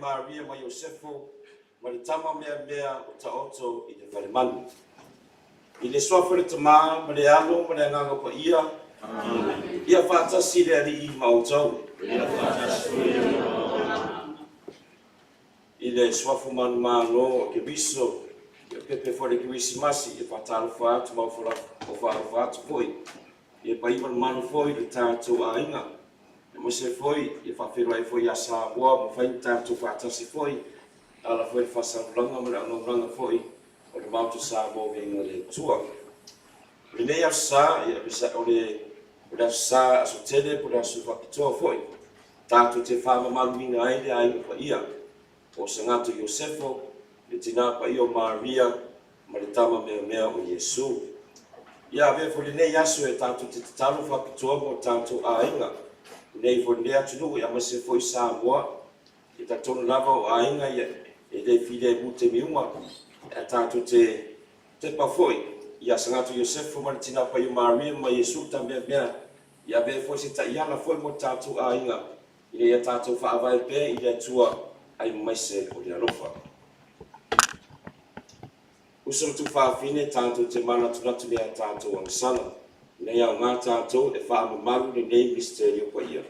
Maria ma Iosefo ma le tama mea o taoto i le valemanu. I le soafa le tama ma le alo ma le anganga pa ia. Ia whaatasi le ali i mautau. I le soafa manu mano o ke biso pepe for the Christmas, if I tell for tomorrow for foi. If I even man foi the time to ainga. Mo se foi, if I feel like foi asa boa, mo fai time to fata se foi. Ala foi fasa longa mo no longa foi. O le mau to sa bo venga le tua. Rene asa, ia bisa ole o sa aso tele po da su fakitoa foi. Tato te whama maluina aile ai pa ia. O sangato Iosefo, le tina pa ia o Maria, ma le tama mea o Yesu. Ia ave fo le nei aso e tato te talo fakitoa mo tato ainga. Nei fo le atunu ia ma se foi Samoa. E tatonu lava o ainga ia e le fide mute miuma. E tato te pa foi. Ia sangato Iosefo ma le tina pa ia Maria ma Yesu ta mea. Ia ave fo se ta iana foi mo tato ainga. Ia tato whaavai pe ia tua ai maise o le alofa. Usam tu whaafine tato te mana tunatu lea tato wangsana. Nei au ngā tato e whaamamaru ni nei misterio pa ia.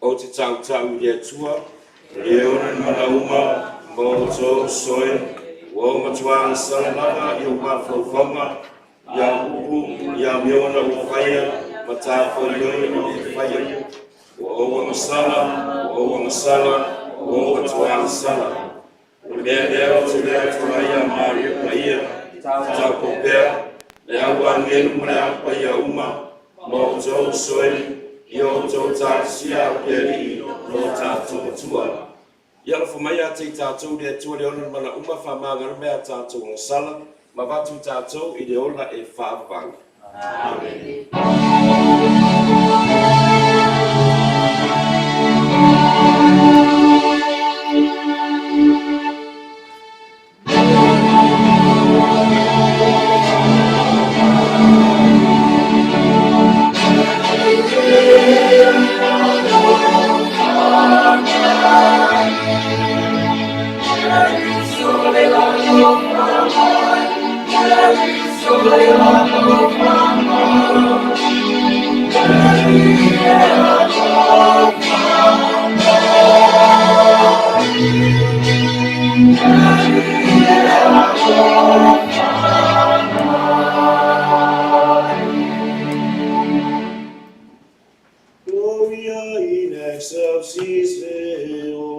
O te tau lea tua, leo na mana uma, mo to soe, o matuanga salama i o mawhauwhanga, ia upu, ia meona o whaia, matawha ioi o whaia. O wangasala, o matuanga sala. O mea leo te lea tuaia maria paia, tau kopea, lea wangenu mrea paia uma, mo to soe, i o to tāsia o peri no tātou tua. Ia la whamai a te tātou rea tua le ona mana uma whamangara mea tātou ngā sala, ma watu tātou i le ona e whaavanga. Amen. Gloria in excelsis Deo.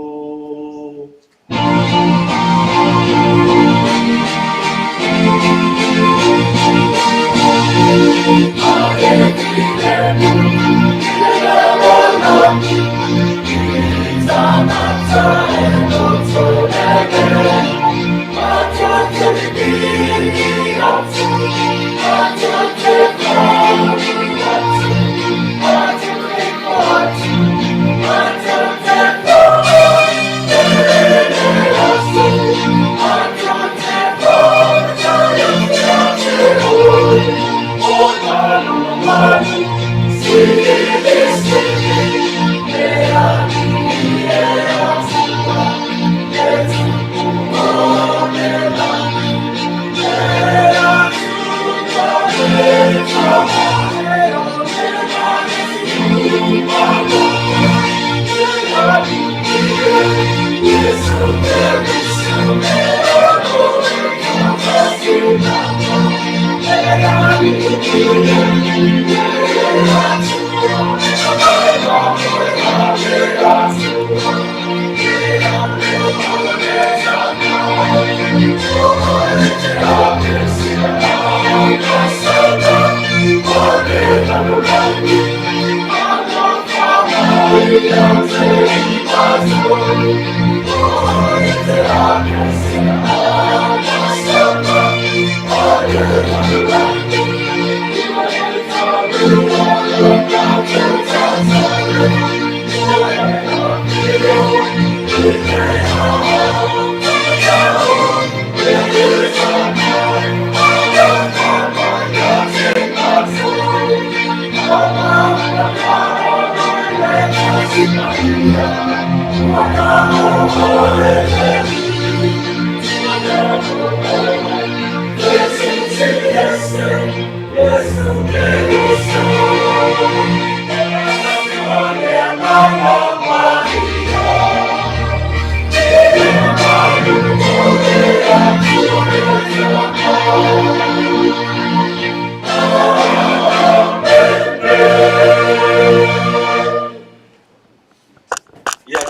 Yes,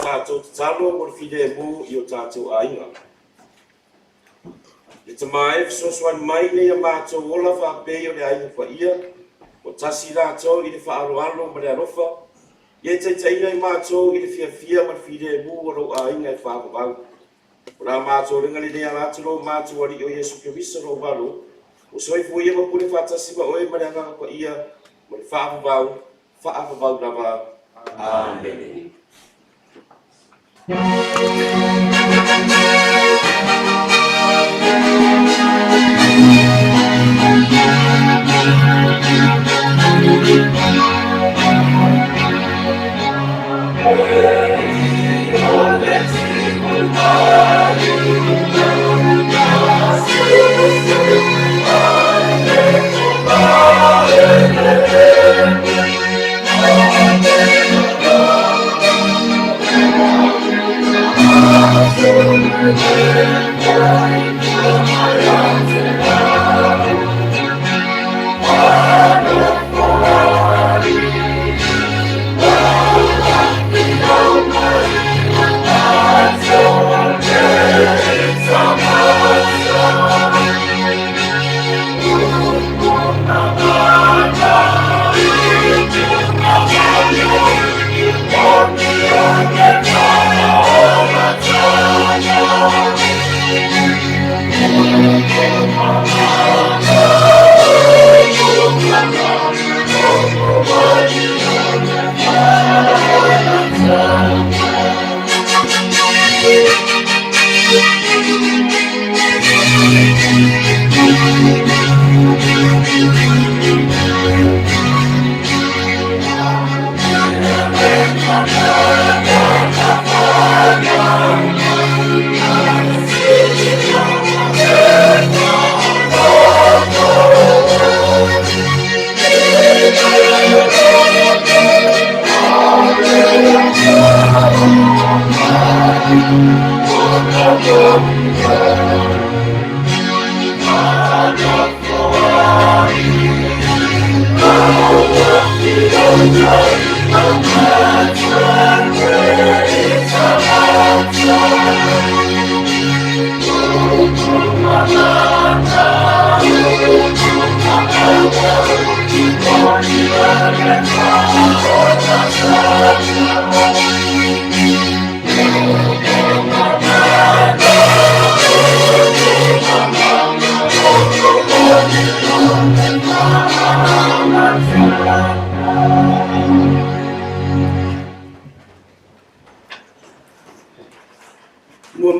tātou talo mo fide mo i o tātou ainga. Le tamae fisoswani mai le ia mātou ola whapei o le ainga wha ia, o tasi rātou i le whaaloalo ma le arofa, ia taitaina i mātou i le fia ma le fide mo o lo ainga i whapavau. O rā mātou ringa le nea rātou mātou ari o Yesu Kirisa ro walo, o soifu ia ma pule whatasi ma oe ma le anganga wha ia, ma le whaapavau rava. Amen.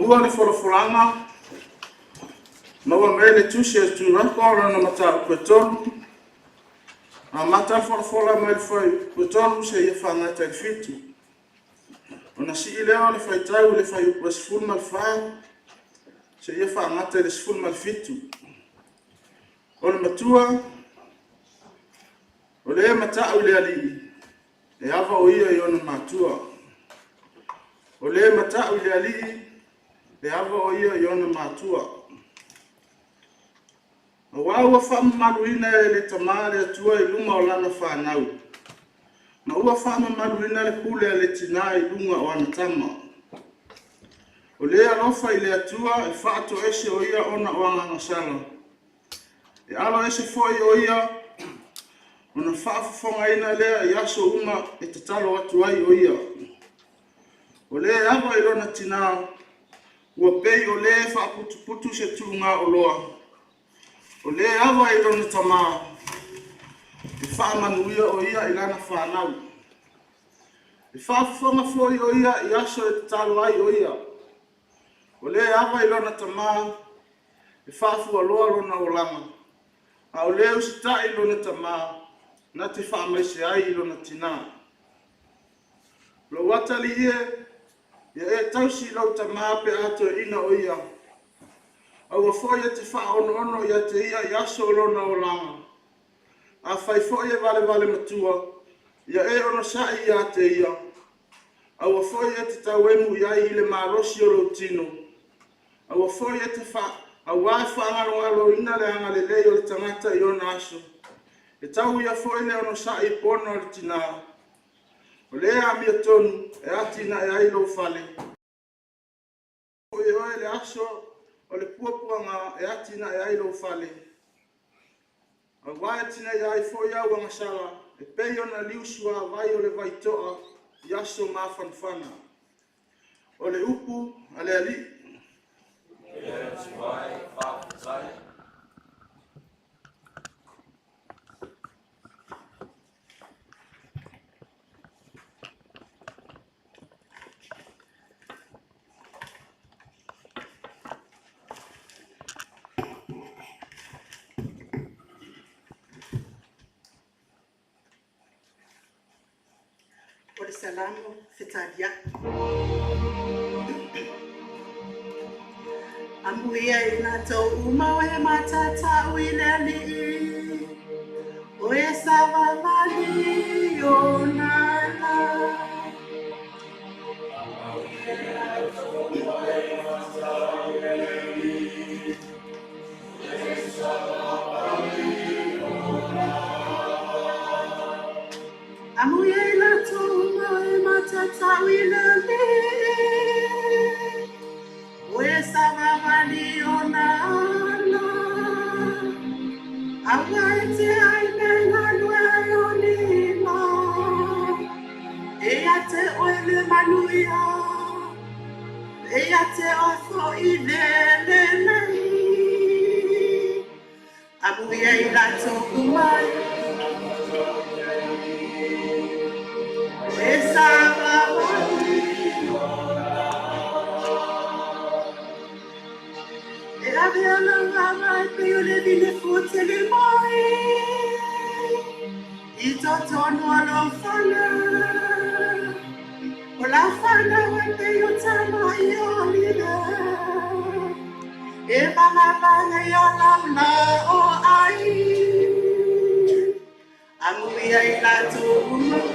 Mua ni folofolanga ma wa mele tusi tu na kola na mata peton a mata folofola mai foi peton se ia fanga ta fitu ona si ile ole fai tau le fai pas ful mal fa se ia fanga ta le ful mal fitu ona matua ole mata ole ali e ava o ia ona matua ole mata ole ali le ava o ia iona matua. O ua whaamaruina le tamare atua i lunga o lana whanau. Na ua whaamaruina le kule le tina i lunga o anatama. O lea rofa i le atua e whaato ese o ia ona o anganga sala. E alo ese foi o ia ona whaafafonga ina lea i aso unga e tatalo atu ai o ia. O lea ava i lona tina ua pei o le whaaputuputu se tuunga o loa. O le awa i lona tama e whaamanuia o ia i lana whanau. E whaafonga foi o ia i aso e talo ai o ia. O le awa i lona tama e whaafua loa lona o lama. A o le usita i lona tama na te whaamaise ai i lona tina. Lo watali ie ia e tausi lau tama pe ato ina o ia. Aua foi e te whaono ia te ia i aso lona o lama. A whai foi e vale matua, ia e ono sai ia te ia. Aua foi e te tauemu ia i le marosi o lo tino. Aua foi e te aua e whaangaro ina le anga le lei o le tangata i ona aso. E tau ia foi le ono sai pono le tina. O lea mia tonu e atina e ai lo fale. O e oe le aso o le puapuanga e atina e ai lo fale. A wai tina e ai fo iau wanga sala e peio na liusua vai o le vaitoa i aso mafanfana. O le upu a le ali. Yes, vai, vai. O le salamo fetalia. Amuia i nā tau uma o e matata o i le ali. O e savavali o nana. Amuia i nā tau uma o e matata o i le ali. O e savavali o nana. Awa e te ai me ngā lue o lima. E a te oile manuia. E a te ofo i le nei. Amuia i lato umai. E savavali. E avea la ngama e peo le vine fute le moi. I totono alo fana. O la fana wa peo tama i o lida. E banga banga i o lamna o ai. Amuia i lato umai.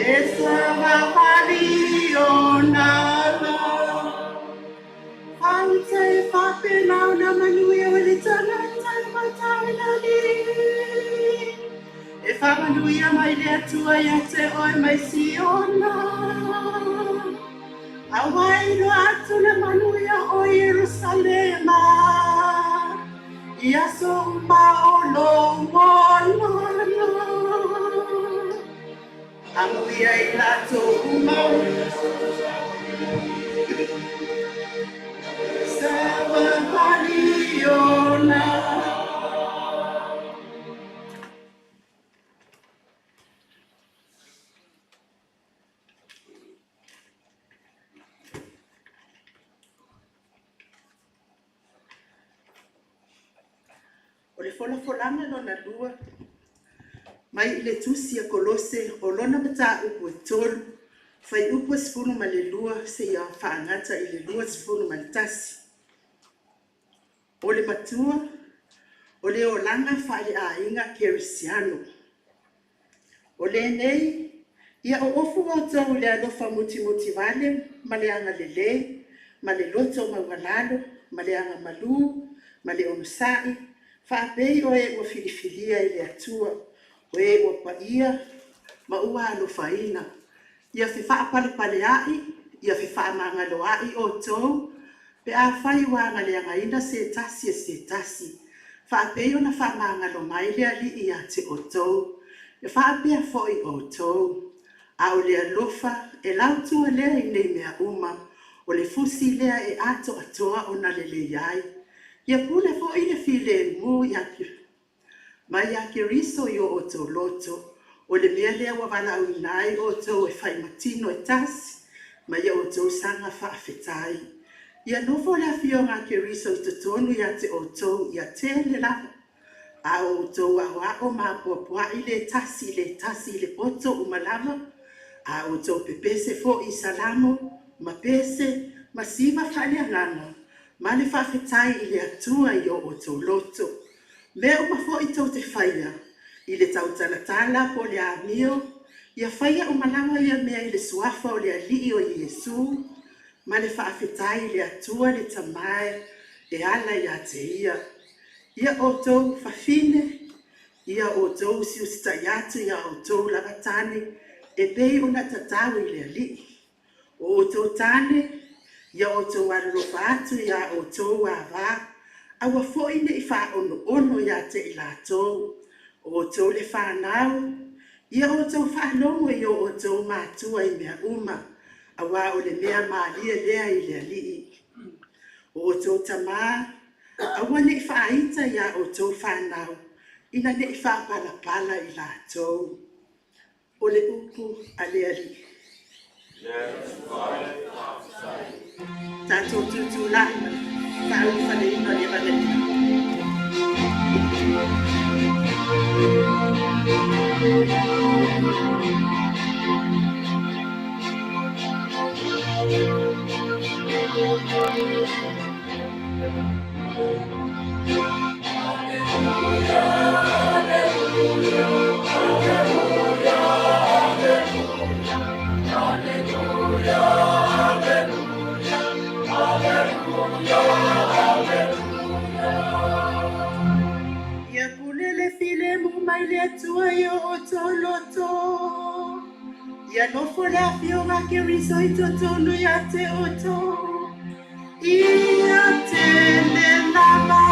E savavali o nana. Fante whapena na manui o le tana tai matau na ni. E whamanui a mai le atua i a te oi mai siona. A waino atu le manui a o Yerusalema. I aso umba o lo moana. Amuia i lato umau. Savavali o nana. O le folafolanga lona lua. Mai i le tusi a kolose o lona mata upu e tolu. Fai upu e sifunu ma le lua se ia whaangata i le lua sifunu ma le tasi. O le matua, o le o langa whai a inga kerisiano. O le nei, ia o ofu o tau le alofa muti vale, ma le anga lele, ma le loto ma walalo, ma le anga malu, ma le onusai, whaapei o e ua filifilia i le atua, o e ua paia, ma ua alofaina. Ia fi whaapale ai, ia fi whaamangalo ai o tau, pe a whai wanga le anga ina se tasi e se tasi. Whaapei o na whaamangalo mai le ali i a te o tau. E whaapea foi o tau. A o lea lofa, e lautu e lea i nei mea uma, o le fusi lea e ato atoa o na lele iai. Ia pule fo i le file mu i aki. Mai ia ki riso i o tau loto. O le mea lea wawala au nai o tau e whai matino e tasi. Mai ia o tau sanga whaafetai. Ia nofo lea fio ngā ki riso i totonu i a te o tau i a te le lava. A o tau a o ma poa i le tasi le poto umalama. A o tau pepese fo i salamo, ma pese, ma siva whale alana. Ma le whawhetai i le atua i o tau loto. Mea uma fo i tau te whaia. I le tau talatala po le amio. Ia whaia umalama ia mea i le suafa o le alii o Yesu. Ma le whawhetai i le atua le tamae e ala i a te ia. Ia o tau whawhine, ia o tou si ustai atu ia o tou lava tane e pei ona tatau i le alii. O tou tane ia o tou alolofa atu ia o tou ava aua foʻi neʻi faaʻonoono iā te i latou. O tou le fanau ia o tou faalogo i o tou matua i mea uma auā o le mea malia lea i le alii. O tou tamā aua neʻi faaita iā o tou fanau ina neʻi faapalapala i latou. O le upu a le alii. Tatou tutulaʻi ma faauifaleina le valelina. Ia pulele filemu mai le atua ia o toloto. Ia nofo le afioga ke riso i totonu ia te oto. Ia tele lava.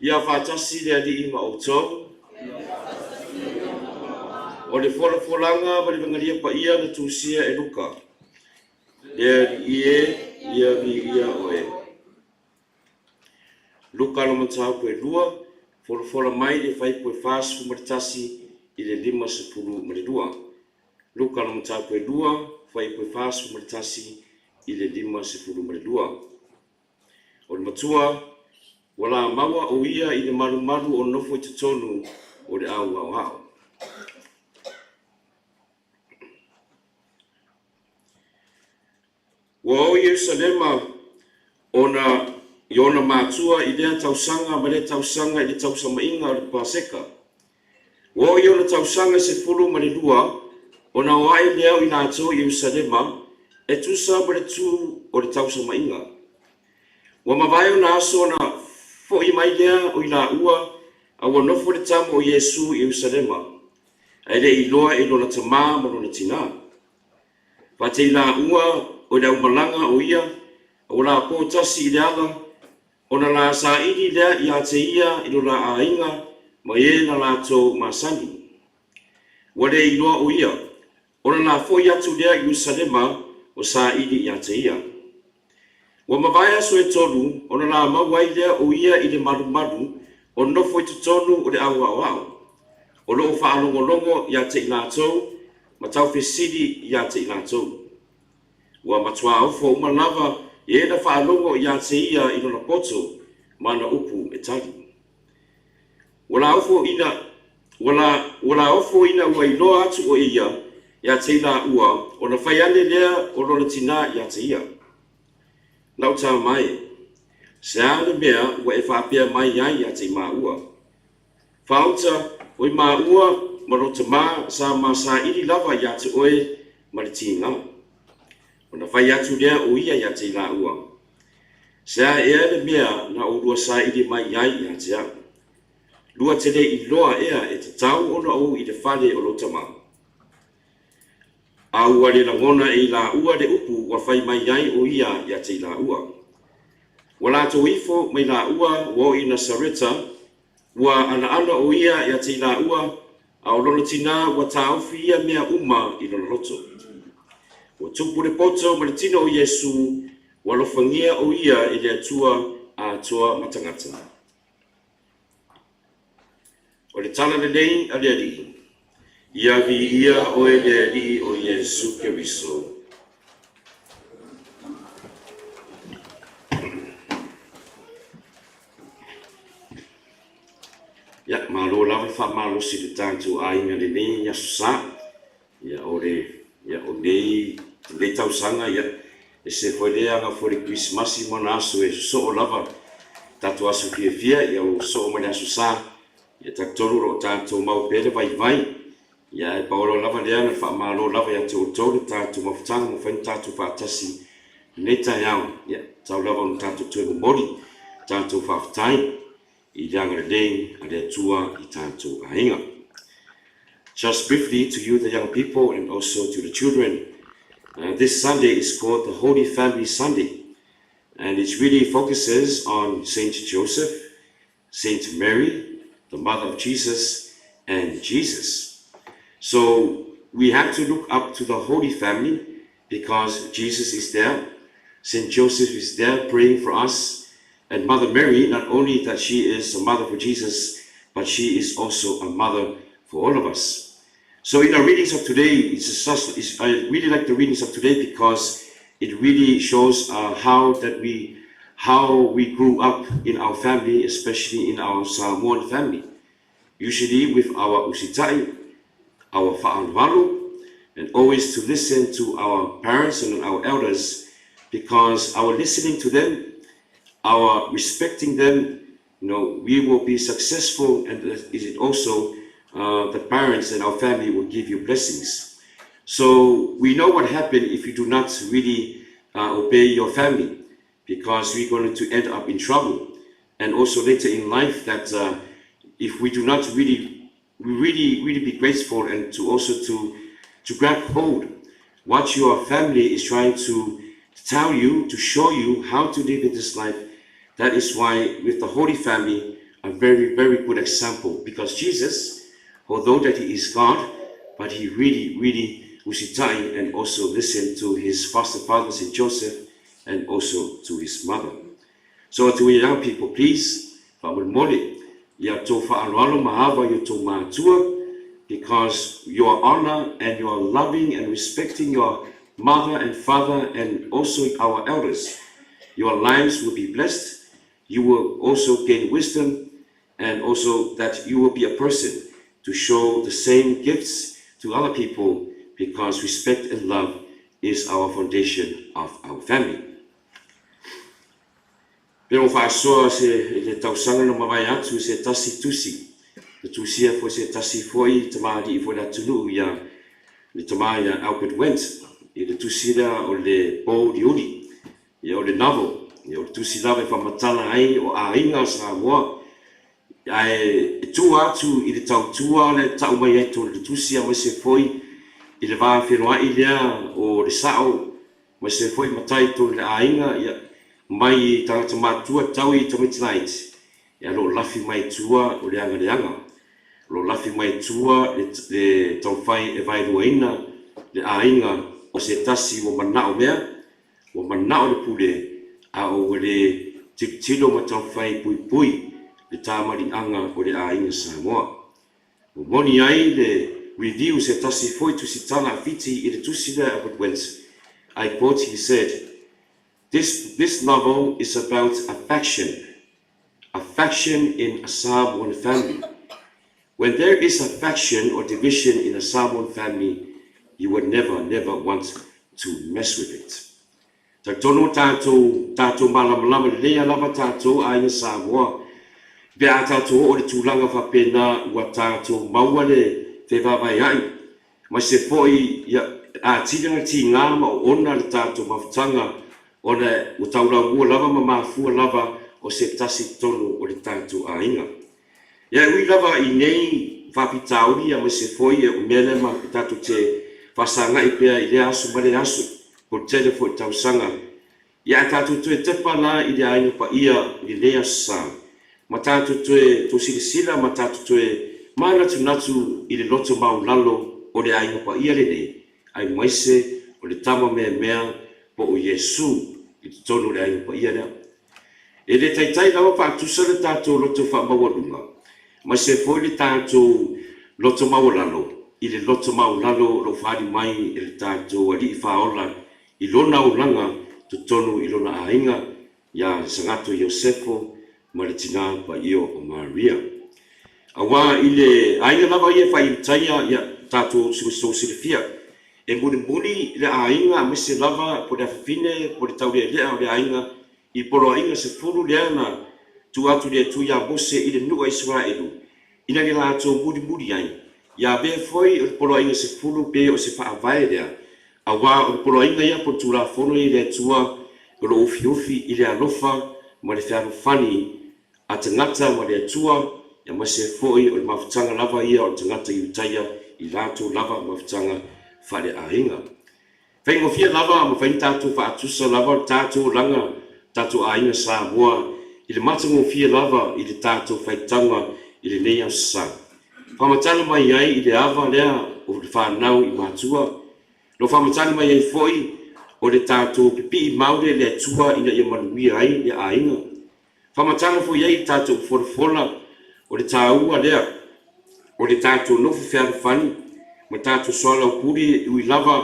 Ia whātasi le alii ma outou. O le wholafolanga ma le wangaria pa ia na tūsia e luka. Le alii ia vi ia oe. Luka lo matau koe lua, wholafola mai le whai koe whāsu maritasi i le 5 ma le lua. Luka lo matau koe lua, whai koe whāsu maritasi i le 5 ma le lua. O le matua, wala maua o ia i le maru o nofo i tutonu o le au au hao. Wa o Yerusalema ona iona mātua i lea tausanga ma le tausanga i le tausamainga o le Paseka. Wa o iona tausanga se fulu ma le lua ona o ai lea i nātou Yerusalema e tusa ma le tu o le tausamainga. Wa mawai o na aso na fo i mai lea o i la ua a wa nofo le tamo o Yesu i Yerusalema. Ai le iloa i lona tamā ma lona tina. Pate i la ua o le umalanga o ia o la pōtasi i le ala o na la sa iri lea i a te ia i lona a inga ma e na la tō masani. Wa le iloa o ia o na la fo i atu lea i Yerusalema o sa iri i a te ia. Wa mawai aso e tolu, o na la mawai lea o ia i le maru o nofo i tutonu o le au au au. O loo whaalongolongo i a te i nātou, ma tau whesiri i a te i nātou. Wa matua ofo umalawa i e na whaalongo i a te ia i lona poto, ma na upu e tali. Wala ofo ina ua iloa atu o ia i a te i la ua, o na whaiane lea o lona tina i a te ia. Nau tā mai, se ane mea ua e whapea mai ai a te māua. Whauta o i māua marota mā sa mā sa iri lava i a te oe mariti ngā. O na whai atu lea o ia i a te la ua. Se a e ane mea na o lua sa iri mai ai i a te au. Lua te le i loa ea e te tau ona o i le whale o lota mā. A ua le langona e la ua le upu wa whai mai ai o ia i a te la ua. Wa la to ifo mai la ua wo i Nasareta, wa ana o ia i a te la ua, a o lona tina wa taufi ia mea uma i lona loto. Wa tupu le poto ma le tina o Yesu, wa lofangia o ia i le atua a atua matangata. O le tala le nei a le ali. Ia vi ia o e le li o Yesu Keriso. Ia, malo lawa wha malo si le tātou a inga le nei ia susa. Ia o nei tausanga ia. E se foi lea nga fore Christmasi mana aso e so o lava. tātou asu fia ia o so o mane asu sā, ia tātou ro tātou mau pele vai, ia e paolo lava lea na whaamalo lava ia tō tātou mawhutanga mo whain tātou whaatasi nei tai au, ia tau lava no tātou tue mori, tātou whaafutai, I leanga lei a le tua I tātou ainga. Just briefly to you, the young people, and also to the children, this Sunday is called the Holy Family Sunday, and it really focuses on Saint Joseph, Saint Mary, the mother of Jesus, and Jesus. So we have to look up to the Holy Family because Jesus is there, Saint Joseph is there praying for us, and Mother Mary, not only that she is a mother for Jesus, but she is also a mother for all of us. So in our readings of today, I really like the readings of today because it really shows how we grew up in our family, especially in our Samoan family. Usually with our usitai, our fa'anualu, and always to listen to our parents and our elders, because our listening to them, our respecting them, we will be successful, and is it also the parents and our family will give you blessings. So we know what happened if you do not really obey your family, because we're going to end up in trouble. And also later in life that if we do not really be grateful and to also to grab hold what your family is trying to tell you, to show you how to live in this life. That is why with the Holy Family, a very, very good example, because Jesus, although that he is God, but he really was Italian and also listened to his foster father, Saint Joseph, and also to his mother. So to young people, please, because you are honor and you are loving and respecting your mother and father and also our elders. Your lives will be blessed. You will also gain wisdom, and also that you will be a person to show the same gifts to other people, because respect and love is our foundation of our family. Pero whaasoa se le tausanga no mawai atu se tasi tusi. Le tusia fo se tasi foi tamari I fo la tunu ia le tamari Albert Wendt. I le tusira o le Paul Diuri. Ia o le novel. Ia o le tusira e whamatala ai o a inga sa moa. Ai tu atu I le tautua le tau mai eto le tusia mai se foi I le vaa whenua I lea o le sao mai se foi matai to le a inga ia mai tangata matua tau I tamitinait. Ia lo lafi mai tua o le anga. Lo lafi mai tua le tauwhai e vai ruaina le a inga o se tasi o manao mea, o manao le pule a o le tilo ma tauwhai pui le tāmari anga o le a inga Samoa. O moni ai le review se tasi foi tu si tala fiti I le tusi le Albert Wendt. I quote, he said, This novel is about affection in a Samoan family. When there is affection or division in a Samoan family, you would never want to mess with it. Taktono tātou malamalama lea lava tātou ainga Samoa. Pea tātou o le tūlanga whapena ua tātou maua le te vavai ai. Ma se foi a tiranga ti ngama o ona le tātou mawhutanga o le utaura ua lava ma mafua lava o se tasi tonu o le tātou ainga. Ia ui lava I nei whapitauri a ma se foi e o mele ma tātou te whasanga I pea I le asu ma le asu po telefo I tausanga. Ia tātou tue tepa la I le ainga pa ia I le asa. Ma tātou tue to silisila ma tātou tue mana tunatu I le loto maulalo o le ainga pa ia le ai maise o le tama mea po o Yesu I te tonu le ainga pa ia lea. E le taitai lawa pa atusa le tātou loto whamawalunga. Ma se foi le tātou loto maulalo, I le loto maulalo lo whari mai I le tātou ali I whaola I lona ulanga tu tonu I lona ainga ia sangato Iosefo ma le tina pa io o Maria. Awa I le ainga lava ia whai taia ia tātou silifia. E muni le ainga me se lava po le afine po le tau le lea o le ainga I polo ainga se furu lea na tu atu le tu ya Mose i le nua Israelu ina le latou muri ai ia be foi o polo inga se fulu pe o se faavae lea awa o polo inga ia po tulafono i le tua o lo ufi i le alofa ma le fealofani a tagata ma le atua ia ma se foi o le mafutaga lava ia o le tagata iutaia i latou lava mafutaga faaleʻaiga faigofia lava ma faini tatou faatusa lava o le tatou laga tatou aiga Samoa i le matagofia lava i le tatou faitaga i lenei aosasā whamatala mai ai i le ava lea o le whanau i mātua. Lo whamatala mai ai foi o le tātou pipi i maure le atua ina ia manuia ai le ainga. Whamatala foi ai tātou fola o le tāua lea o le tātou nofu whiarufani ma tātou soala o puri ui lava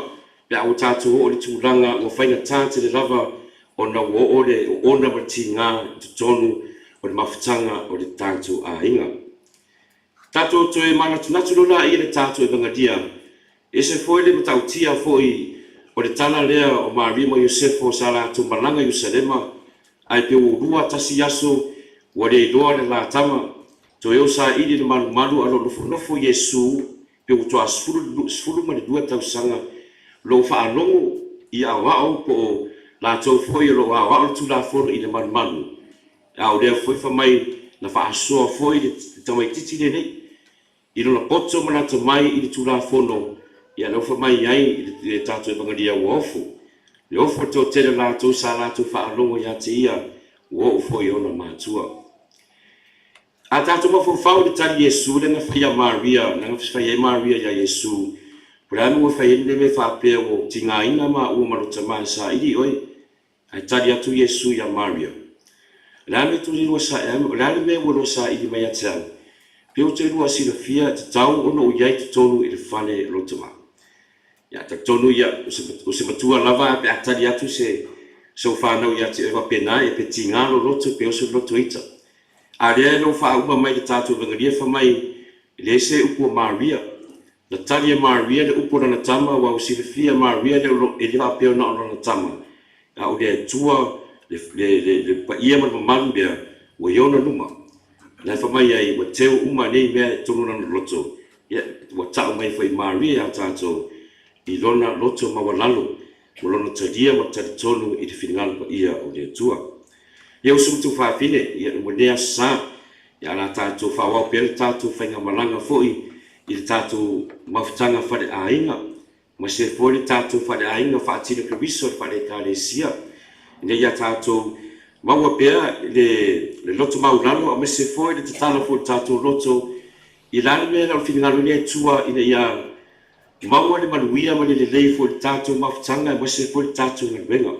le au tātou o le tūlanga o whainga tāte le lava o na o le o ona mati ngā tutonu o le mafutanga o le tātou ainga. Tato to e mana tunatu lona i le tato e bangadia. E se foi le matautia foi o le tala lea o Maria mo Iosefo sa la tu malanga Ierusalema ai pe urua tasi yaso wa le iloa le la tama to eo sa ili le malu alo nofo Yesu pe uto asfulu ma le dua tausanga lo whaalongo i awao po la tau foi lo awao tu la fono i le malu. Au lea foi mai na whaasoa foi le tamai titi le nei. I lona poto manata mai i le tulafono ia le ofa mai ai i le tatou e bangalia ua ofo. Le ofo te o tele latou sa latou whaalongo ia te ia ua ofo i ona mātua. A tatou mawhawhau le tali Yesu le nga whaia Maria, nga whaia Maria ia Yesu. Pura anu ua whaia le me whapea o ti ngā ina ma ua marota mai sa ili oi. Ai tali atu Yesu ia Maria. Le ame tu lirua sa ame, le ame me ua sa ili mai atiau. Peo te rua sila fia te tau ono o iai te tonu i le whane rotama. Ia te tonu ia o se matua lava pe atari atu se o whanau ia te ewa pena e pe ti ngalo roto pe o se roto ita. A rea no wha uma mai le tātou vangaria wha mai le se upo Maria. Na tali Maria le upo rana tama wa o sila fia Maria le lewa peo na rana tama. A o le tua le pa ia man mamalu bea o iona numa. Na fa mai ai wa teu uma nei mea tonu na loto ia wa tau mai foi Maria tato i lona loto mawalalo o lona tadia ma tonu i te fingal pa ia o le tua ia usum tu fa fine ia mo nea sa ia la tato fa wa pel tato fainga malanga foi i tato mafutanga fa de ainga ma se foi tato fa de ainga fa tino kriso fa de kalesia ia tato maua pea le loto maulalo a mese foi le tatala foi tatou loto i lana mea lau finagalu lea tua ina ia maua le maluia ma le lelei foi le tatou mafutaga e mese foi le tatou galuega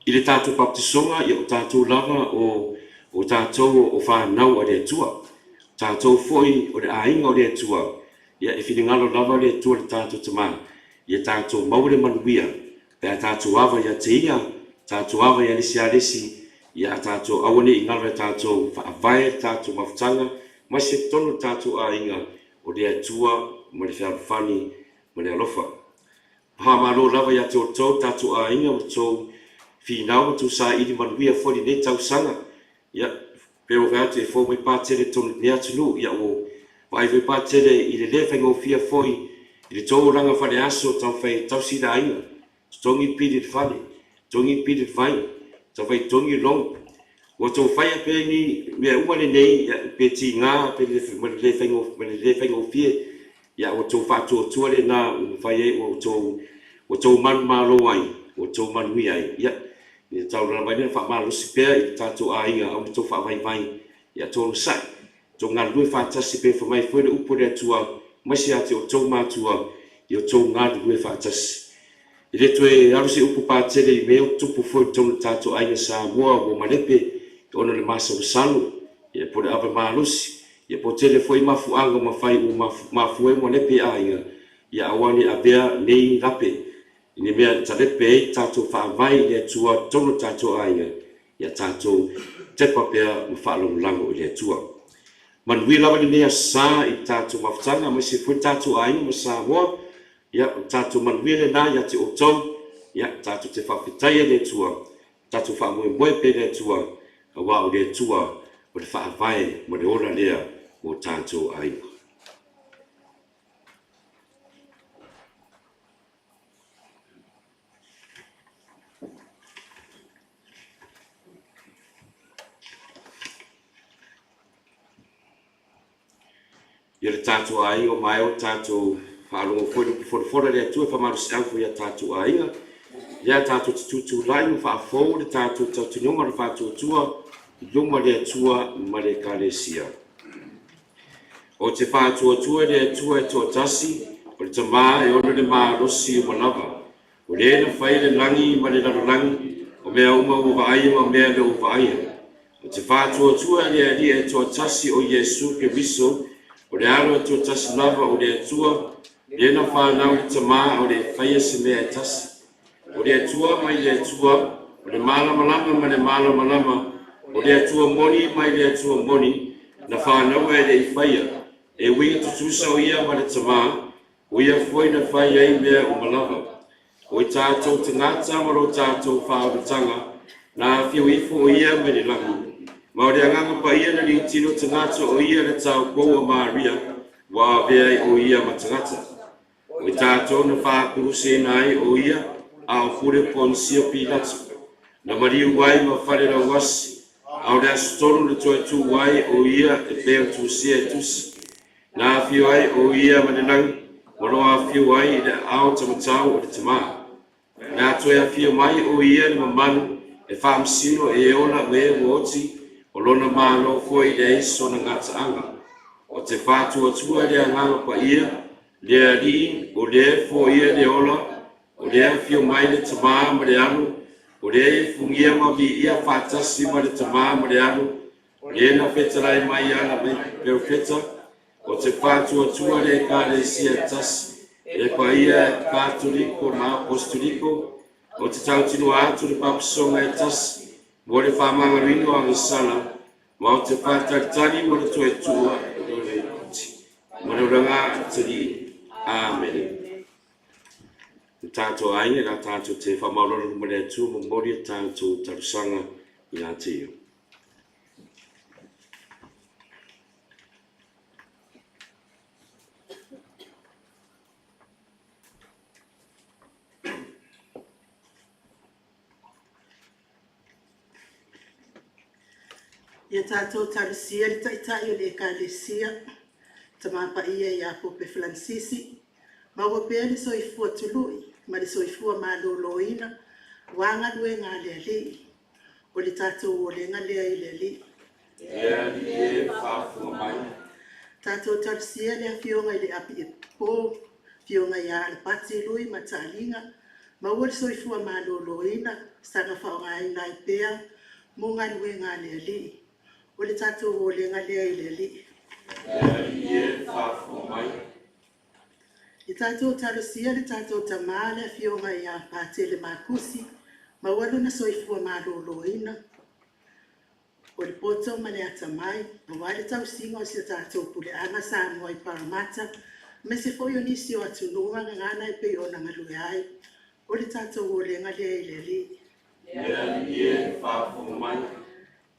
i le tatou papitisonga ia o tatou lava o tatou o fanau a le atua tatou foi o le aiga o le atua ia e finagalo lava le atua le tatou tamā ia tatou mau le maluia pea tatou ava ia te ia tatou ava ia lesi a lesi ia tatou awane i ngalo tatou whaavae tatou mafutanga ma se tonu tatou ainga o le atua ma le whaalofani ma le alofa. Hamalo lava ia te o tau tatou ainga o tau whinaua tu sa ili manuia foli ne tau sanga ia pero gatu e fo mai pātere tonu nea tunu ia o vai vai pātere i le le whaingofia foi i le tau ranga whare aso tau whai tau sida ainga tongi piri whane tongi piri whainga ta vai tongi long o to fai pe ni me uma le nei pe ti nga pe le fengo fie ya o to fa to le na fai o to man malo ai o to man wi ai ya ni ta ora vai fa malo si pe ta to ai o to fa vai ya to sa to nga lu fa ta si pe fa mai foi le upo le tua ma si ati o to ma tua yo to nga lu fa ta i le toe alusi upu pātere i meo tupu foi tonu tātou ainga Samoa o malepe i ono le masa o salu ia po le ava maalusi ia po tele foi mafuanga ma fai u mafue mo lepe ainga ia awani avea nei lape i ne mea talepe e tātou whaavai le atua tonu tātou ainga ia tātou tepa pea ma whaalong lango i le atua. Manui lawa ni nea sa i tātou mafutanga ma se foi tātou ainga ma Samoa ia tatou manuia lenā ia te outou ia tatou te whawhitaia le atua tatou whaamoemoe pe le atua aua o le atua o le whaawhai mo le ora lea o tātou aiwa. Ia le tātou aiwa mai o tātou whaalongo fora lea tua whamaru sianfu ia tātou aiwa. Ia tātou tutu lai mo whaafou le tātou tautunionga le whātua tua luma lea tua ma le kalesia. O te whātua tua lea tua e toa tasi, o le tamā e ono le maa rosi o malawa. O le ena whai le langi ma le larolangi, o mea uma o vaaia ma mea le o vaaia. O te whātua tua lea lia e toa tasi o Yesu ke viso, o le alo e toa tasi lava o le tua, le ena whanau le tamā o le whaia se mea e tasi. O le tua mai le tua, o le malama lama ma le malama lama, o le tua moni mai le tua moni, na whanau e le i whaia. E winga tutusa o ia ma le tamā, o ia foi na whaia i mea o malawa. O i tātou te ngāta maro tātou whaaurutanga, na whio ifo o ia me le langu. Ma o le anganga pa ia na li tino te ngāta o ia le tau koua Maria, wa vea o ia matangata. O i tātou na whaakuru se nai o ia, a o kure Ponsio Pilato. Na mariu wai ma whare la wasi, a o le asutonu le toi tu wai o ia e peo tu sia e tusi. Na whio ai o ia ma le langu, moro a whio ai i le ao tamatau o le tamā. Na toi a whio mai o ia le mamanu, e whaamsino e ona me woti, o lona mālo fua i le iso na ngata anga. O te whātua tua le anganga pa ia, le ali o le fua ia le ola, o lea whio mai le tamā ma le anu, o lea fungia ma vi ia whātasi ma le tamā ma le anu, o lea na whetalai mai ana me pero wheta, o te whātua tua le ka le sia tasi, e pa ia kātoliko ma apostoliko, o te tautino atu le papasonga e tasi, mo le whamangarino a ngisana, ma o te whātaritani mo le toe tua, mo le uranga tari. Amen. Tātou ainga la tātou te whamaurora mo le atu mo mori tātou tarusanga i a te iu. Ia tātou tarusia le taitai o le ekalesia, tamapa ia i a Pope Francisi, maua pea le soifua tului, ma le soifua malōlōina, wanga lue ngā lea lii, o le tātou o le ngā lea i lea lii. Ea li e whāfua mai. Tātou tarusia le a fionga i le api e pō, fionga i a le pati lui ma tālinga, maua le soifua malōlōina, stanga whaonga i nai pea, mo ngā lue ngā lea lii. O le tātou o le ngā lea i lea lii. Ea li e whāfua mai. I tātou tarusia le tātou tamā le fionga i a pātele mākusi, ma walu na soifua malōlōina. O le poto ma le atamai, ma wale tau singa o si tātou pule anga sa mua i Paramata, me se foi o nisi o atunua ngana i pe o na ngalue ai. O le tātou o le ngalea i le li. Ea li e whāfua mai.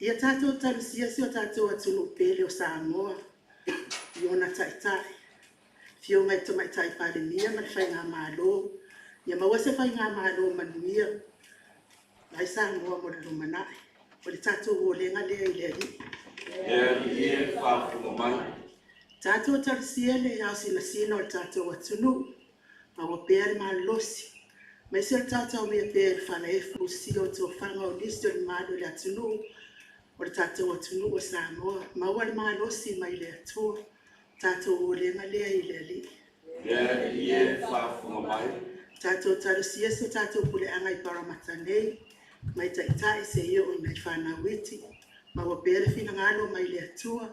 Ia tātou tarusia si o tātou atunu pele o Samoa, i ona taitai. Fionga i tomaitai pandemia ma le whai ngā mālo. Ia maua se whai ngā mālo manuia. Mai Samoa mo le lumanai. O le tātou o le ngalea i le li. Ea li e whāfua mai. Tātou tarusia le au sina o le tātou atunu. Maua pēr mālosi. Mai se o tātou mea pēr whana e fusi o tō whanga o nisi o le mālo le atunu. O le tātou atunu o Samoa. Maua le mālosi mai le atua. Tātou o le ngalea i le li. Ea li e whāfua mai. Tātou tarusia se tātou pule anga i Paramata nei. Mai taitai se ia o nai whanawiti. Maua pēr fina ngalo mai le atua.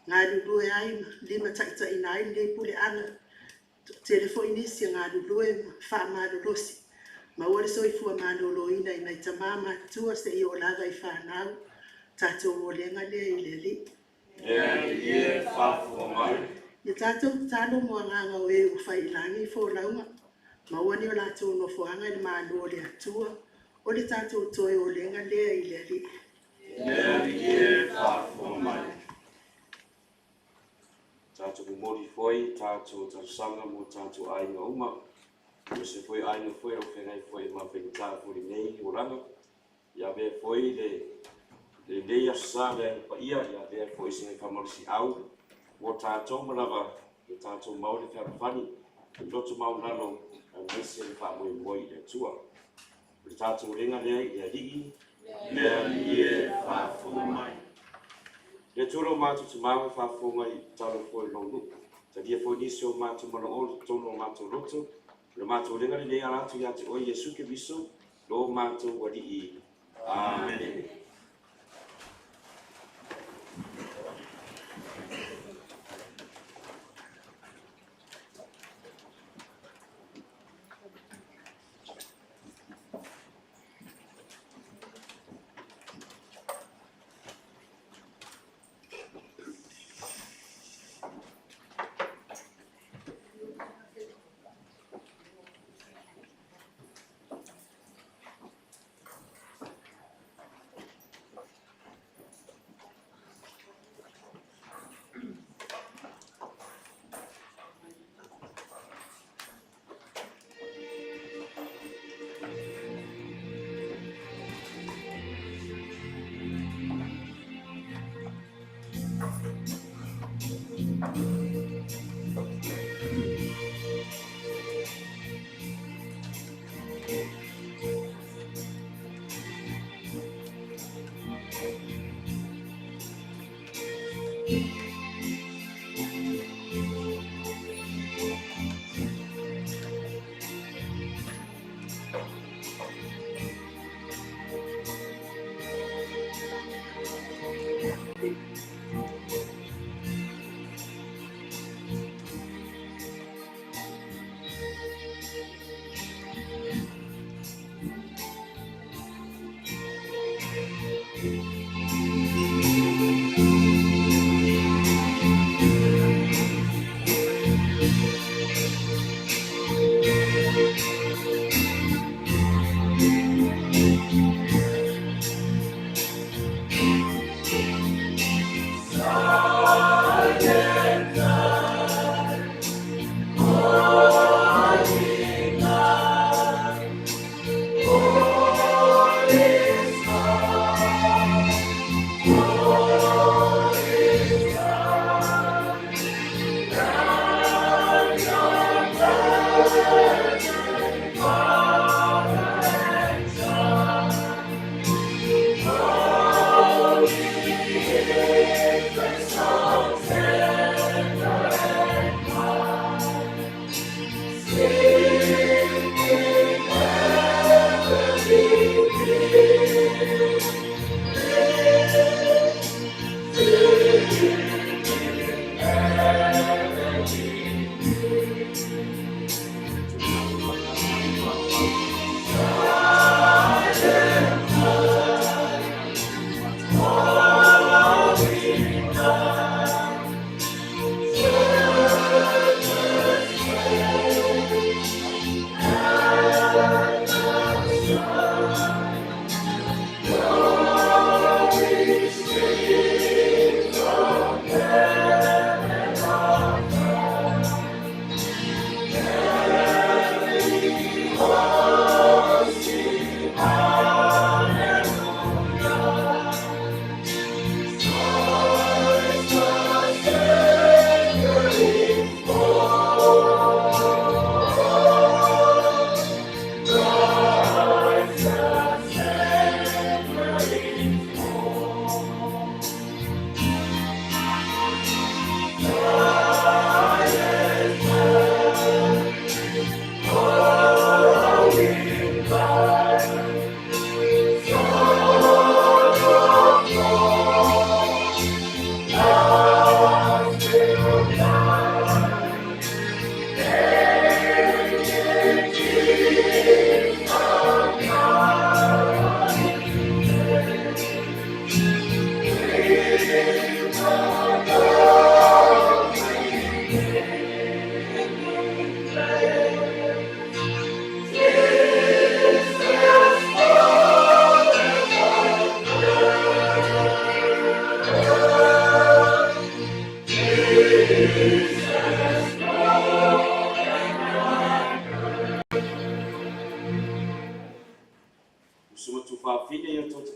Ngā lulue ai lima taitai nai nei pule anga. Telefo inisi ngā lulue wha mālolosi. Maua le soifua māloloina i nai tamama tua se ia o laga i whanau. Tātou o le ngalea i le li. Ea li e whāfua mai. Ia tātou tālo mua nganga o e u whai langi fō launga. Maua ni o lātou no fōanga i le mālo le atua. O le tātou toe o le ngalea i le li. Tātou mori foi, tātou tausanga mo tātou ainga uma. O se foi ainga foi o whengai foi ma whenita furi nei o ranga. Ia vea foi le leia sa le pa ia vea foi se whamarisi au. O tātou marawa, e tātou mauri whanawhani. E loto maunano, a mese le whamoi moi le tua. Le tātou ringa lea i le rigi, lea i e whawhumai. Le tūro mātu te mawe whawhonga i talo fwoi longu. Ta dia fwoi nisi o mātu mana o tono mātu roto. Le mātu ringa le lea rātu i ate o Yesu ke viso. Lo mātu wadi i. Amen.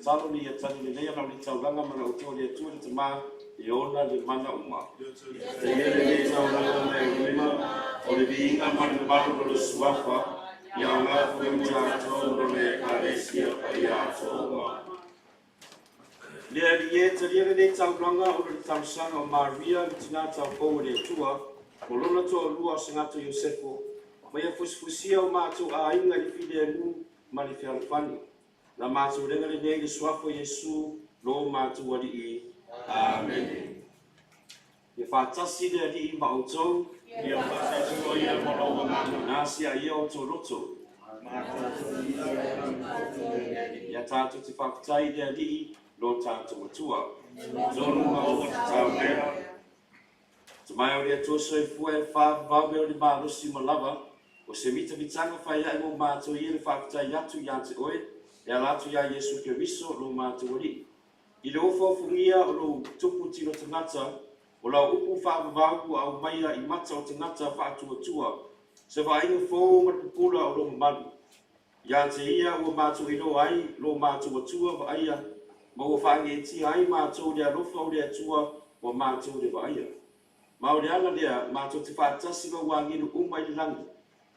talo ni atani ni nei na ni taulanga mana uto le tu le tama e ona le mana uma. Te le taulanga me uma o le vinga mana malo lo suafa ya nga fuja to le karesia pa ya to. Le ye te le taulanga o le tausanga o Maria le tina tau po le tua o lona to lua singato Yosefo. Mai fusfusia o mātou a inga i fide mu ma le fialfani. Na mātou renga le nei le suafo Yesu lo mātou ali i. Amen. Ia whātasi le ali i mautou. Ia whātasi o ia mono wa mātou. Nāsi a ia o tō roto. Ia tātou te whakatai le ali i lo tātou matua. Zonu ma o te tau mea. Te mai o rea tōso e fua e whāvau me o le mālosi ma lava. O se mita vitanga whai ai mo mātou i le whakatai atu i ante oe, e alatu ia Yesu Keriso lo mātou ori. I le ofo fungia o lo tupu tino tangata, o la upu whaavawaku au maia i mata o tangata whaatua tua, se whainga fōu matupula o lo manu. I ante ia o mātou i lo ai, lo mātou atua wa aia, ma o whaange e ti ai mātou lea lofa o lea tua o mātou le wa aia. Ma o le ala lea mātou te whaatasi wa wangiru umai le langi,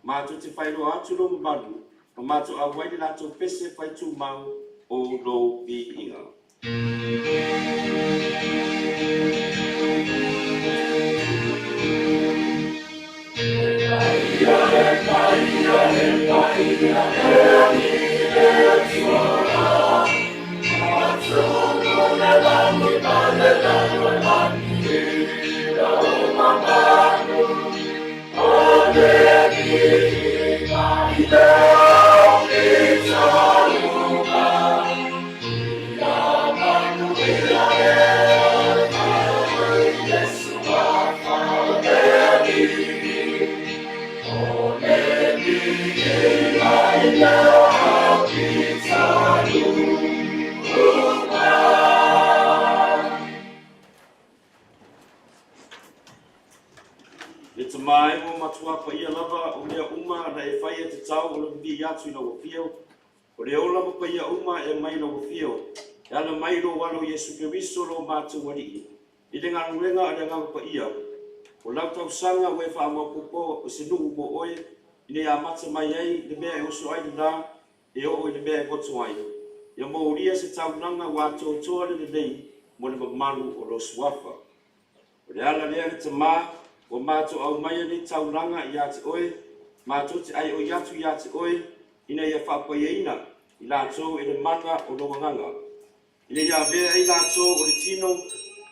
mātou te whairo atu lo mabadu, o mātou a waile lato pese whai tū mau o lo i inga. Le tamai mo matua pa ia lava o lea uma na e whai e te tau o le mbi atu i na wafio. O le ola pa ia uma e mai na wafio. E ala mai lo walo Yesu Keriso lo mātou wari. I le ngā nuenga a le ngā pa ia. O lau tau sanga o e wha amua popo o se nuu mo oe. I le amata mai ei le mea e oso ai na e o le mea e goto ai. Ia mo uria se tau nanga wātou toa le nei mo le mamanu o lo suafa. O le ala lea le tamā. O mātou au mai ni tauranga i ate oe, mātou te ai o yatu i ate oe, ina ia whapaieina, i lātou e le mana o longanga. Ina ia vea i lātou o le tino,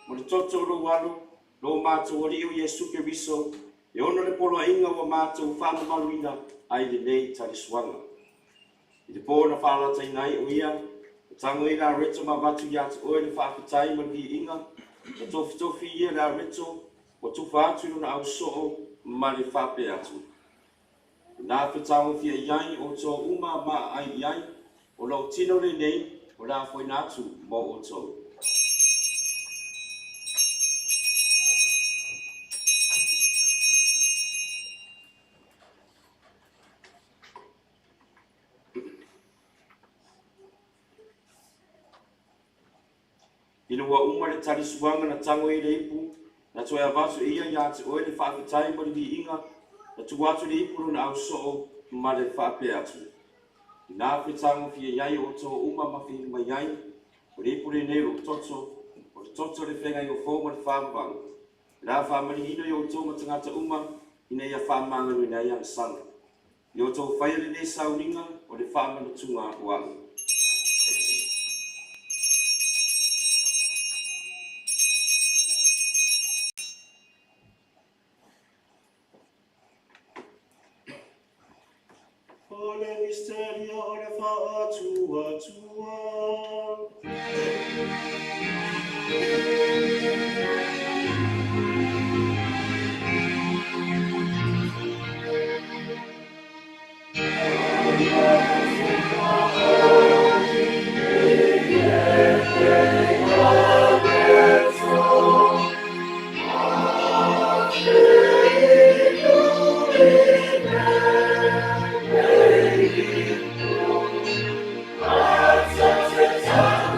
mo le toto o lo walu, lo mātou o rio Yesu Keriso, e ono le polo inga o mātou whamamaluina ai le nei tali suanga. I le pōna whālata i nai o ia, o tango i la reto ma vatu i ate oe le whaakutai ma li inga, e tofi ia la reto, o tufa atu na au so'o ma le whape atu. Nā whetau fia iai o tō uma ma ai iai, o lau tino le nei, o la fwoi nātu mo o tō. Ina wa uma le tari suanga na tango i le ipu, na toe avasu ia ia te oe le whaakutai ma le vi inga, na tu watu le ipuru na au so'o ma le whaape atu. I nā whetango fia iai o tō uma ma whihi mai iai, o le ipuru nei o toto, o le toto le whenga i o fōma le whaamavanga. Nā whaamani ino i o tō ma tangata uma, ina ia whaamanga nui nei ang sanga. I o tō whaia le nei sauninga, o le whaamana tunga o anga. Ole misterio ole whaatua tua. Let's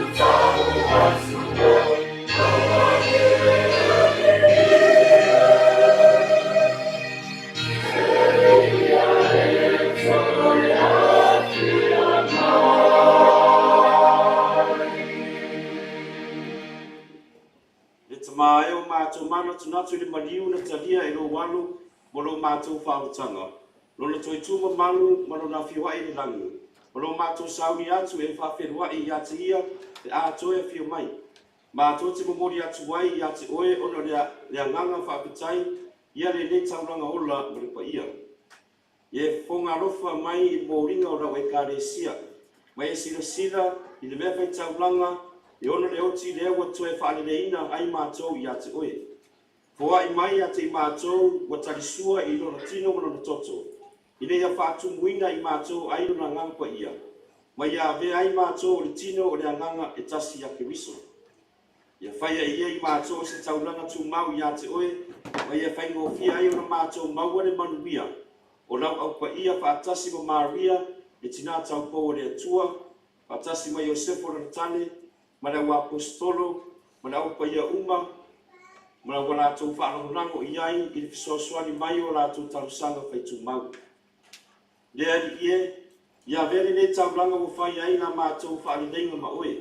natu i le maliu na talia e lo walu mo lo mātou whaotanga. Lona toi tuma malu ma lona whiwai le langu. Mo lo mātou sauni atu e whawhenua i ate ia e a toi a whio mai. Mātou te momori atu wai i ate oe ono lea nganga whapitai ia le ne tauranga ola mo le pa ia. Ie whonga rofa mai i mōringa o rau e kāresia. Mai e sila i le mea whai tauranga i ono le oti le ewa toe whaalereina ai mātou i ate oe. Fua i mai ate i mātou wa tarisua i lona tino mo lona toto. I le ia whaatu muina i mātou ai lona ngangpa ia. Mai ia ve ai mātou o le tino o le anganga e tasi a kiriso. Ia whaia ia i mātou se taulanga tu mau i ate oe. Mai ia whai ngofia ai o na mātou maua le manuia. O lau au pa ia whaatasi mo Maria e tina tau po o le atua. Whaatasi mai Iosefo na tane. Mana wa apostolo, mana au pa ia uma. Mana wala tau whaanonango i ai i le fisoaswani mai o la tau tarusanga whaitu mau. Lea li ie, ia vere ne taulanga mo whai ai na mātou whaalinenga ma oe.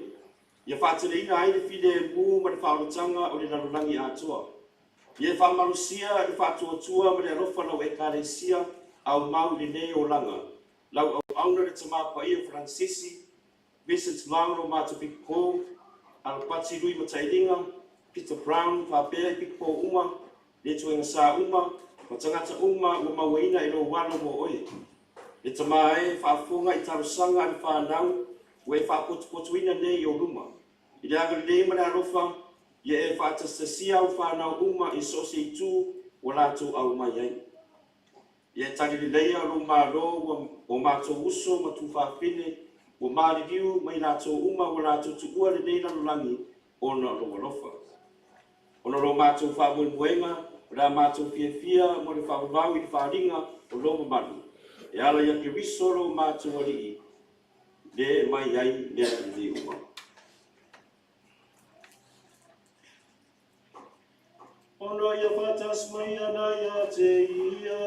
Ia whaateleina ai le fide e mū ma le whaolotanga o le narulangi atoa. Ia whaamarusia le whaatuatua ma le arofa lau e kāresia au mau le ne o langa. Lau au auna le tamapa ia Francisi, Vincent Lang o mātou Pikpo, Alpati Lui Matailinga, Peter Brown, Whapea i Pikpo uma, le tuenga sa uma, matangata uma o mawaina i lo wano mo oe. Le tamae whaafunga i tarusanga i whanau, we whaapotupotuina ne i o luma. I le aga le mana arofa, ia e whaatastasia au whanau uma i sose i tū o lātou au mai ai. Ia tani le leia o lo mālo o mātou uso ma tu whaapine, o maririu mai lātou uma o lātou tuua le nei lalulangi o na lo lofa. O na lo mātou whaamuenga, o la mātou fia mo le whaavau i le whaaringa o lo mamalu. E ala ia ke risoro mātou alii, le mai ai lea le uma. Ono ia whatas mai ana ia te ia,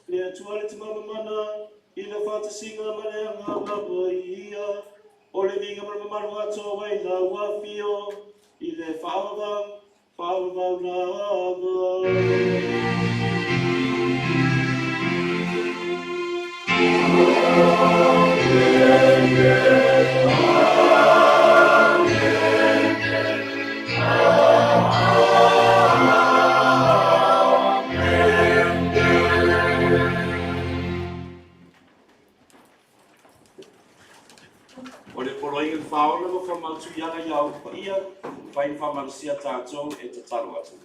lea tuale te mamamana, i le whatasinga maneanga wapa ia, o le vinga mamamaru ato wai la wafio, i le whaavau lava. O le poloinga whaola mo whamautu iana iau pa ia, whain whamarusia tātou e te taro atu.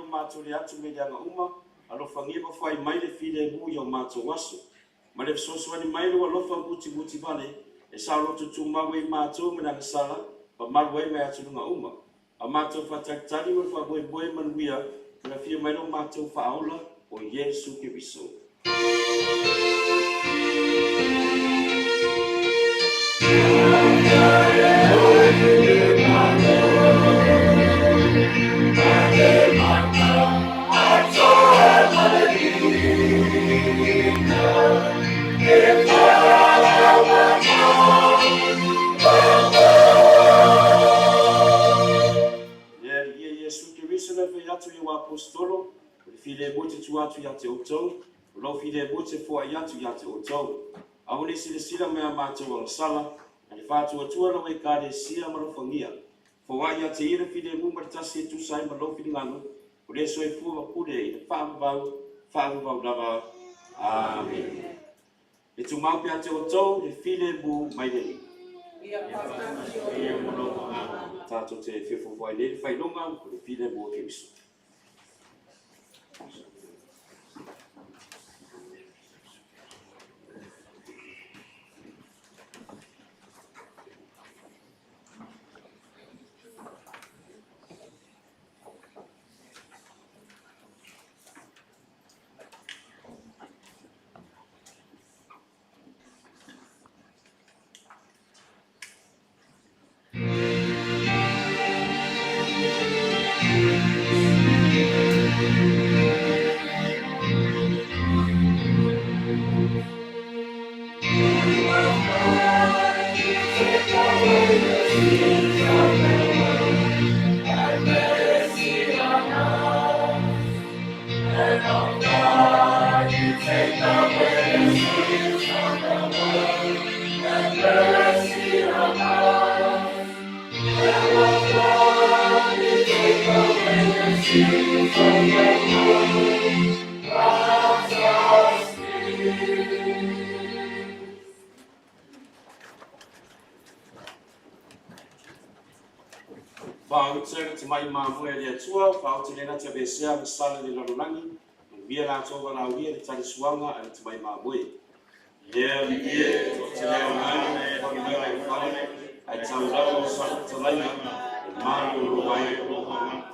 Maturi atu me leanga uma, alofa ngipa fai mai le file mu yo mato waso. Ma le soso ani mai lo alofa buti vale, e sa lo tutu mawe mato me na sala, pa malwe me atu lunga uma. A mato fa taktali mo fa boy manuia, na fia mai lo mato fa aula o Yesu Kristo. Yeah. le fai atu i wa apostolo, o le file mo te tu atu ia te outou, o lo file mo te fua i atu ia te outou. Au le sila mea mātou ang sala, a le whātua tua lo e kāre sia marafangia. Fawai ia te ira file mo maritasi e tu sai ma lo fili nganu, o le soe fua mapure i le whaamavau lava. Amen. E tu mau pia te outou, le file mo mai nei. Tātou te whiwhawhai le whailonga, o le file mo ke miso. Whautera te mai māmua e atua, whautelena te besea me sala le lalulangi, via la tova la uia le tali suanga e te mai māmua. Lea lie, to te leo ngana e whakinea e whare, ai tau lau o saka te laina, e māru o wai o rohanga.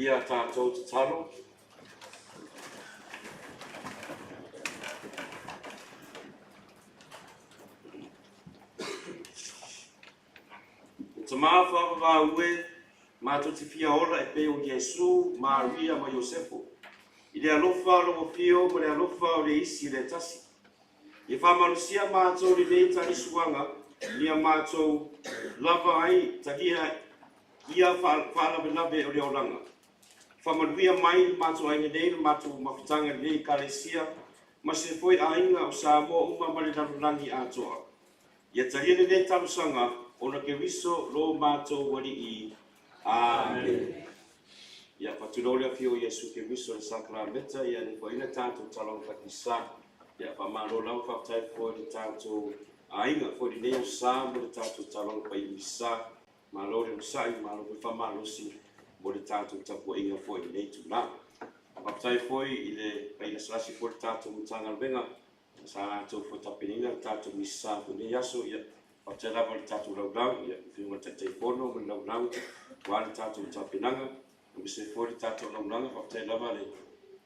Ia tātou te talo. Te māwha wā ue, mātou te fia ora e peo Jesu, Maria ma Iosefo. I le alofa lo fio, ma le alofa o le isi le tasi. I whamarusia mātou li nei tani suanga, nia mātou lava ai, takia ia whalawe o le oranga. Whamaruia mai mātou ainga nei, mātou mawhitanga nei kalesia, ma se foi ainga o sa mo uma male narulangi atoa. Ia tahine nei talusanga, ona ke wiso lo mātou wali I. Amen. Ia patulole a fio Yesu ke wiso le sakramenta, ia ni koina tātou talong patisa. Ia whamaro lau whaptai fo le tātou ainga, fo le neo sa mo le tātou talong pa I misa, ma lo le usai, ma lo le whamaro si, mo le tātou tapu inga fo I nei tu la. Whaptai fo I le paina salasi fo le tātou mutanga venga, sa tātou fo tapinina, tātou misa fo ne yaso, ia whaptai lava le tātou lau, ia whiunga tatei pono, mo lau, wa le tātou tapinanga, mo se fo le tātou lau, whaptai lava le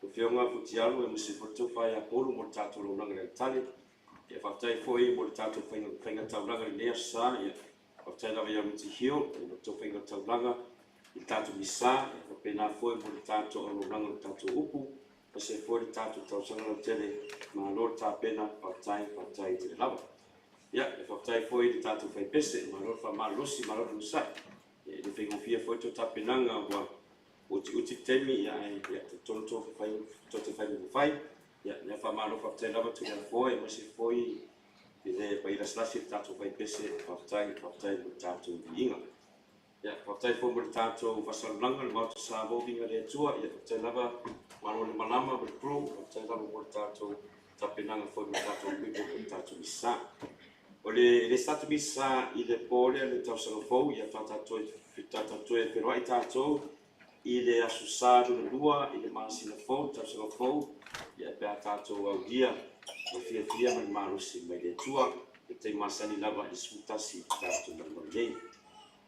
whiunga futialu, e mo se fo tofa ia polo, mo le tātou lau le tale, ia whaptai fo I mo le tātou whainga taulanga le nea sa, ia whaptai lava ia muti hio, e mo tō whainga taulanga, I tātou misa, e pēnā fo I mo le tātou lau le tātou upu, e se fo le tātou tausanga lau tele, ma lor tā pēnā whaptai te lava. Ya, le whaktai foi le tātou whai pese, maror wha malosi, maror usai. Le whaingofia foi to tapenanga wa uti temi ya te tonto whai, to te whai mo whai. Ya, le wha maror whaktai lava tu ya foi, ma se foi, le whai raslasi le tātou whai pese, whaktai mo tātou inga. Ya, whaktai foi mo le tātou whasalunanga, le mauta sa vovinga le atua, ya whaktai lava maror le manama, le kru, whaktai lava mo le tātou tapenanga foi mo tātou kuipo, mo tātou isa. O le statu misa I le pole le tausaga fou ia tātou e whenua I tātou I le asusāru na lua I le māsina fou, tausaga fou ia pēr tātou au gia ma fia mai marusi mai le tua e te masani lava I sutasi tātou mai lei.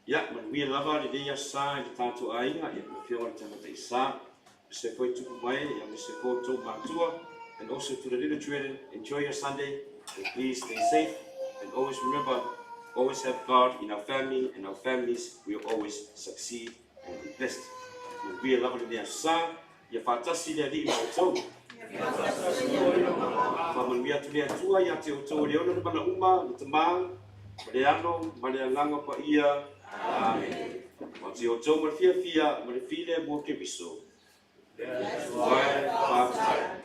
Ia, manuia lava le leia sā I le tātou ainga ia ma fia wani tamata I sā se foi tuku mai ia me se koutou mātua and also to the little children, enjoy your Sunday and please stay safe. And always remember, always have God in our family and our families will always succeed and be blessed. We are loving their son. Ya fatasi le di mau. Faman mia tu le tua ya te o le ona bana uma le tamang. Le ano, le langa pa ia. Amen. Ma te o tau fia ma le file mo ke biso. That's why Father.